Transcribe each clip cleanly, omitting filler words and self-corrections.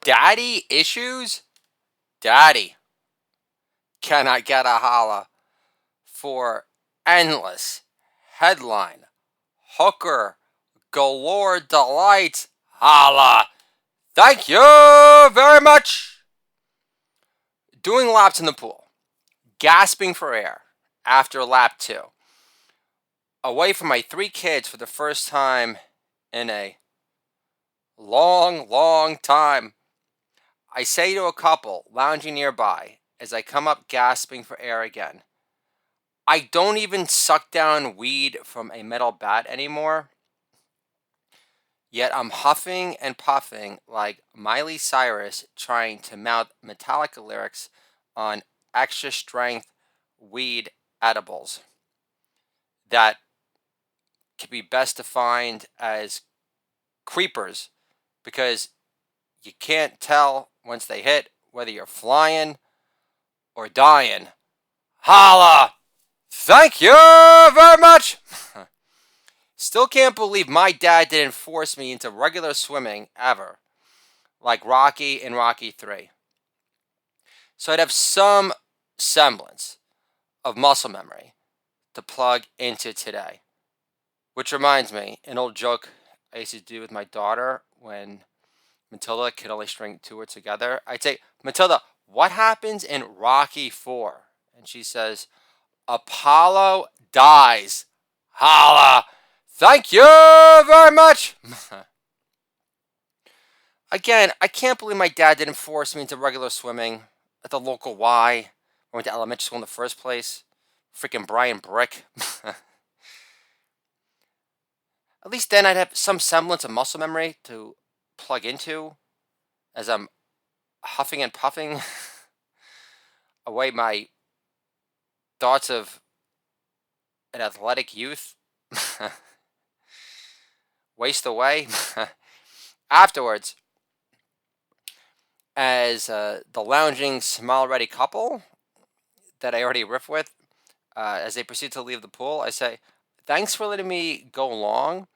Daddy issues? Daddy, can I get a holla for endless headline hooker galore delight? Holla! Thank you very much! Doing laps in the pool, gasping for air after lap 2, away from my 3 kids for the first time in a long, long time. I say to a couple lounging nearby as I come up gasping for air again, I don't even suck down weed from a metal bat anymore. Yet I'm huffing and puffing like Miley Cyrus trying to mouth Metallica lyrics on extra strength weed edibles that can be best defined as creepers, because you can't tell once they hit whether you're flying or dying. Holla! Thank you very much! Still can't believe my dad didn't force me into regular swimming ever, like Rocky in Rocky 3. So I'd have some semblance of muscle memory to plug into today. Which reminds me, an old joke I used to do with my daughter when Matilda could only string 2 words together. I'd say, Matilda, what happens in Rocky 4? And she says, Apollo dies. Holla! Thank you very much! Again, I can't believe my dad didn't force me into regular swimming at the local Y. I went to elementary school in the first place. Freaking Brian Brick. At least then I'd have some semblance of muscle memory to plug into as I'm huffing and puffing away my thoughts of an athletic youth. Waste away. Afterwards, as the lounging, smile-ready couple that I already riff with, as they proceed to leave the pool, I say, thanks for letting me go long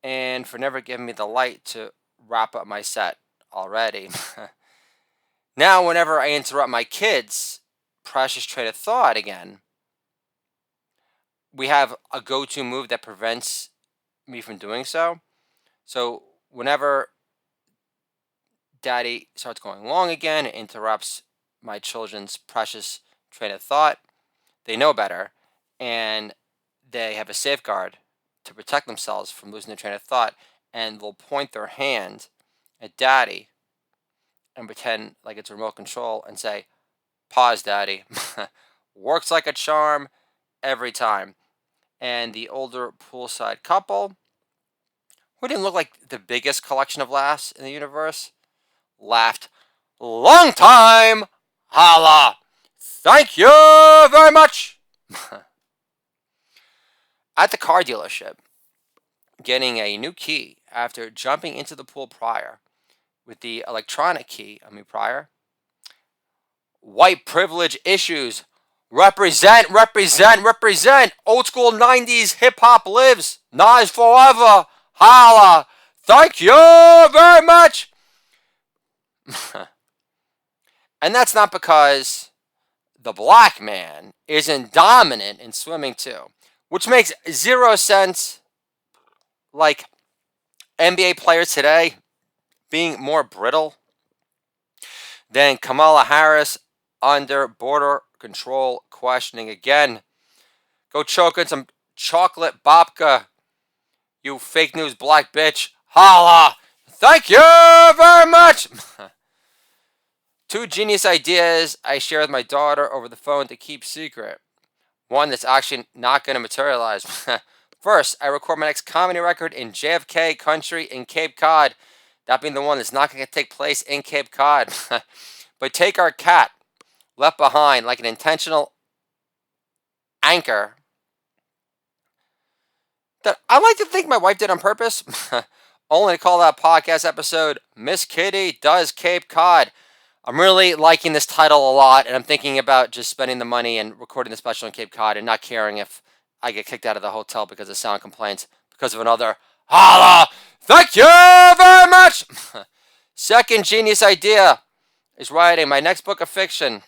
and for never giving me the light to wrap up my set already. Now, whenever I interrupt my kids' precious train of thought again, we have a go-to move that prevents me from doing so. So whenever Daddy starts going long again and interrupts my children's precious train of thought, they know better, and they have a safeguard to protect themselves from losing their train of thought, and they'll point their hand at Daddy and pretend like it's remote control and say, pause, Daddy. Works like a charm every time. And the older poolside couple, who didn't look like the biggest collection of laughs in the universe, laughed, long time, holla, thank you very much. At the car dealership, getting a new key after jumping into the pool prior with the electronic key, prior. White privilege issues. Represent, represent, represent. Old school 90s hip hop lives. Nas forever. Holla. Thank you very much. And that's not because the black man isn't dominant in swimming too, which makes 0 sense. Like NBA players today being more brittle than Kamala Harris under border control questioning again. Go choke on some chocolate babka, you fake news black bitch. Holla! Thank you very much! 2 genius ideas I share with my daughter over the phone to keep secret. One that's actually not going to materialize. First, I record my next comedy record in JFK country in Cape Cod. That being the one that's not going to take place in Cape Cod. But take our cat, left behind like an intentional anchor that I like to think my wife did on purpose. Only to call that podcast episode, Miss Kitty Does Cape Cod. I'm really liking this title a lot, and I'm thinking about just spending the money and recording the special in Cape Cod and not caring if I get kicked out of the hotel because of sound complaints because of another holla. Thank you very much. Second genius idea is writing my next book of fiction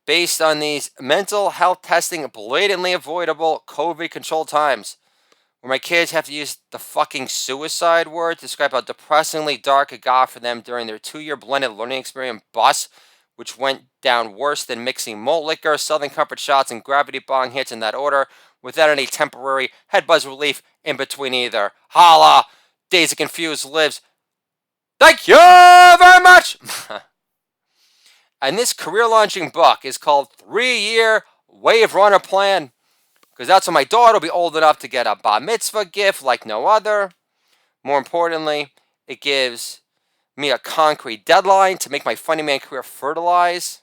based on these mental health testing blatantly avoidable COVID controlled times where my kids have to use the fucking suicide word to describe how depressingly dark it got for them during their 2-year blended learning experience bus, which went down worse than mixing malt liquor, Southern Comfort shots, and gravity bong hits in that order, without any temporary head buzz relief in between either. Holla! Days of Confused lives. Thank you very much! And this career launching book is called 3-Year Wave Runner Plan, because that's when my daughter will be old enough to get a bar mitzvah gift like no other. More importantly, it gives me a concrete deadline to make my funny man career fertilize.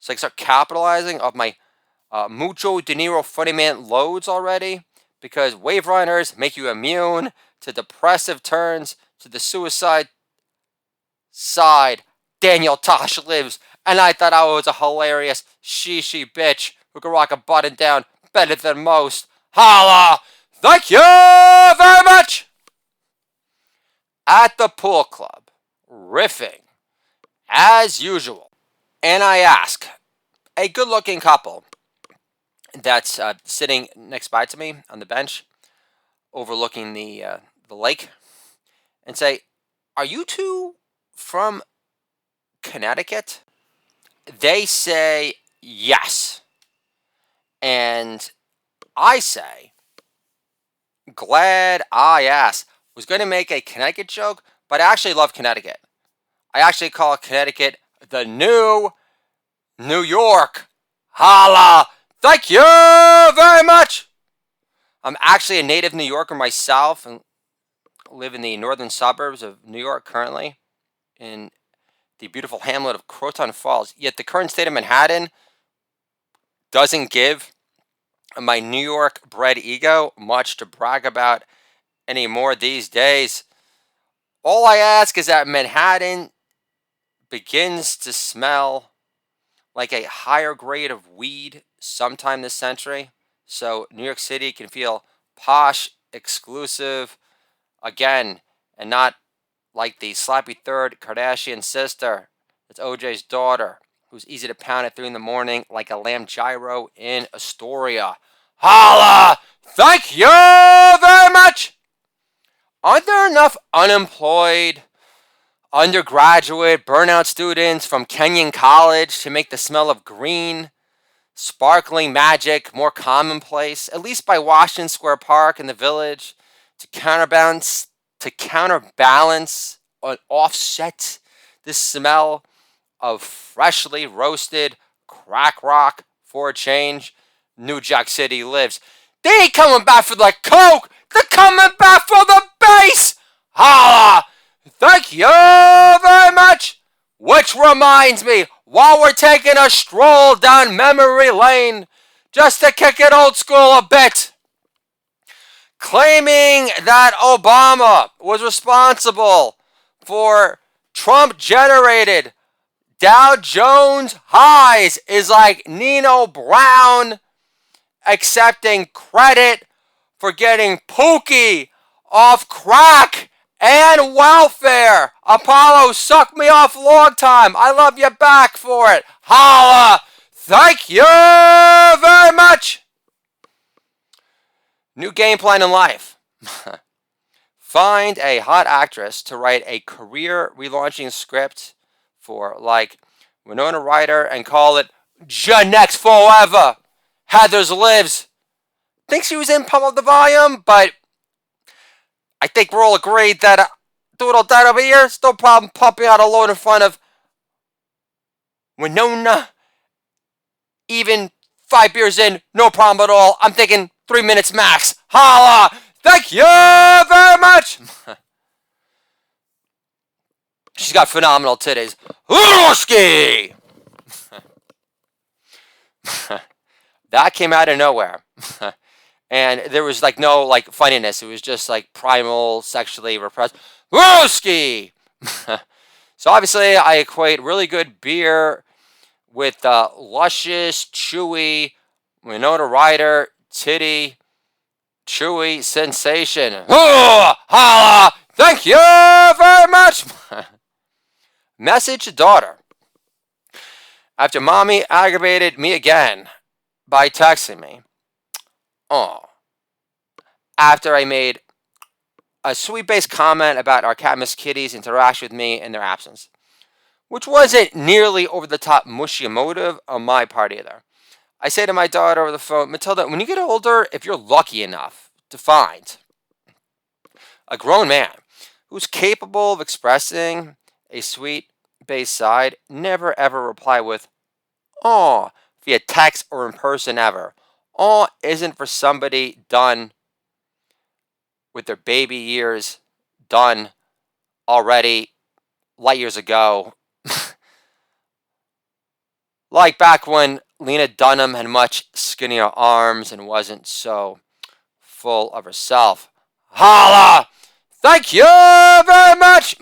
So I can start capitalizing off my mucho De Niro funny man loads already, because wave runners make you immune to depressive turns, to the suicide side. Daniel Tosh lives, and I thought I was a hilarious she bitch who could rock a button down better than most. Holla! Thank you very much! At the pool club, riffing, as usual. And I ask a good-looking couple that's sitting next by to me on the bench, overlooking the lake, and say, "Are you two from Connecticut?" They say yes. And I say, glad I asked. Was going to make a Connecticut joke, but I actually love Connecticut. I actually call Connecticut the new New York. Holla! Thank you very much! I'm actually a native New Yorker myself and live in the northern suburbs of New York currently, in the beautiful hamlet of Croton Falls. Yet the current state of Manhattan doesn't give my New York bred ego much to brag about anymore these days. All I ask is that Manhattan begins to smell like a higher grade of weed sometime this century, so New York City can feel posh, exclusive again, and not like the slappy third Kardashian sister. It's OJ's daughter, who's easy to pound at 3 in the morning like a lamb gyro in Astoria. Holla! Thank you very much! Aren't there enough unemployed, undergraduate, burnout students from Kenyon College to make the smell of green, sparkling magic more commonplace, at least by Washington Square Park in the Village, to counterbalance or offset the smell of freshly roasted crack rock for a change? New Jack City lives. They ain't coming back for the coke. They're coming back for the bass. Holla! Thank you very much. Which reminds me, while we're taking a stroll down memory lane, just to kick it old school a bit, claiming that Obama was responsible for Trump-generated Dow Jones highs is like Nino Brown accepting credit for getting pookie off crack and welfare. Apollo sucked me off long time. I love you back for it. Holla! Thank you very much. New game plan in life. Find a hot actress to write a career relaunching script for, like Winona Ryder, and call it Janex Forever. Heathers Lives. Think she was in Pump Up the Volume, but I think we're all agreed that doing all that over here, it's no problem pumping out a load in front of Winona. Even 5 beers in, no problem at all. I'm thinking 3 minutes max. Holla! Thank you very much! She's got phenomenal titties. Lurowski! That came out of nowhere. And there was like no like funniness. It was just like primal, sexually repressed. Lurowski! So obviously I equate really good beer with luscious, chewy, Winona Ryder, titty chewy sensation. Holla! Thank you very much. Message to daughter. After mommy aggravated me again by texting me. Oh. After I made a sweet-based comment about our cat Miss Kitty's interaction with me in their absence, which wasn't nearly over-the-top mushy emotive on my part either. I say to my daughter over the phone, Matilda, when you get older, if you're lucky enough to find a grown man who's capable of expressing a sweet-based side, never ever reply with, "Aw," via text or in person ever. Aw isn't for somebody done with their baby years done already light years ago. Like back when Lena Dunham had much skinnier arms and wasn't so full of herself. Holla! Thank you very much!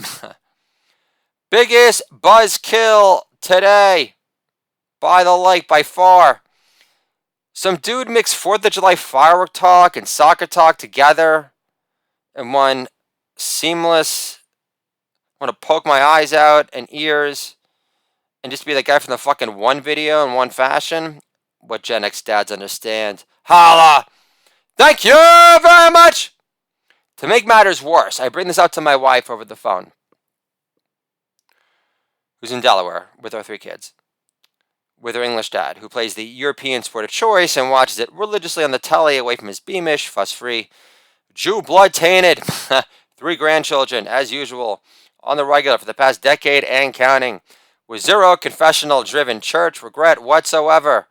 Biggest buzzkill today. By the lake, by far. Some dude mixed 4th of July firework talk and soccer talk together in one seamless, I want to poke my eyes out and ears and just be that guy from the fucking one video in one fashion. What Gen X dads understand. Holla! Thank you very much! To make matters worse, I bring this out to my wife over the phone, who's in Delaware with our 3 kids, with her English dad, who plays the European sport of choice and watches it religiously on the telly away from his Beamish, fuss-free, Jew blood-tainted 3 grandchildren, as usual, on the regular for the past decade and counting, with zero confessional-driven church regret whatsoever.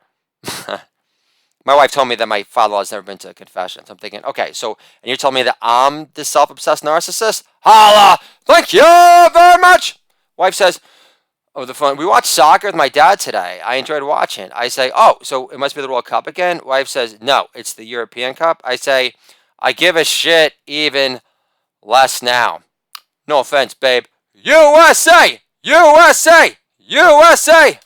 My wife told me that my father-in-law has never been to a confession. So I'm thinking, okay, so, and you're telling me that I'm the self-obsessed narcissist? Holla! Thank you very much! Wife says, over the phone, we watched soccer with my dad today. I enjoyed watching. I say, oh, so it must be the World Cup again? Wife says, no, it's the European Cup. I say, I give a shit even less now. No offense, babe. USA! USA! USA!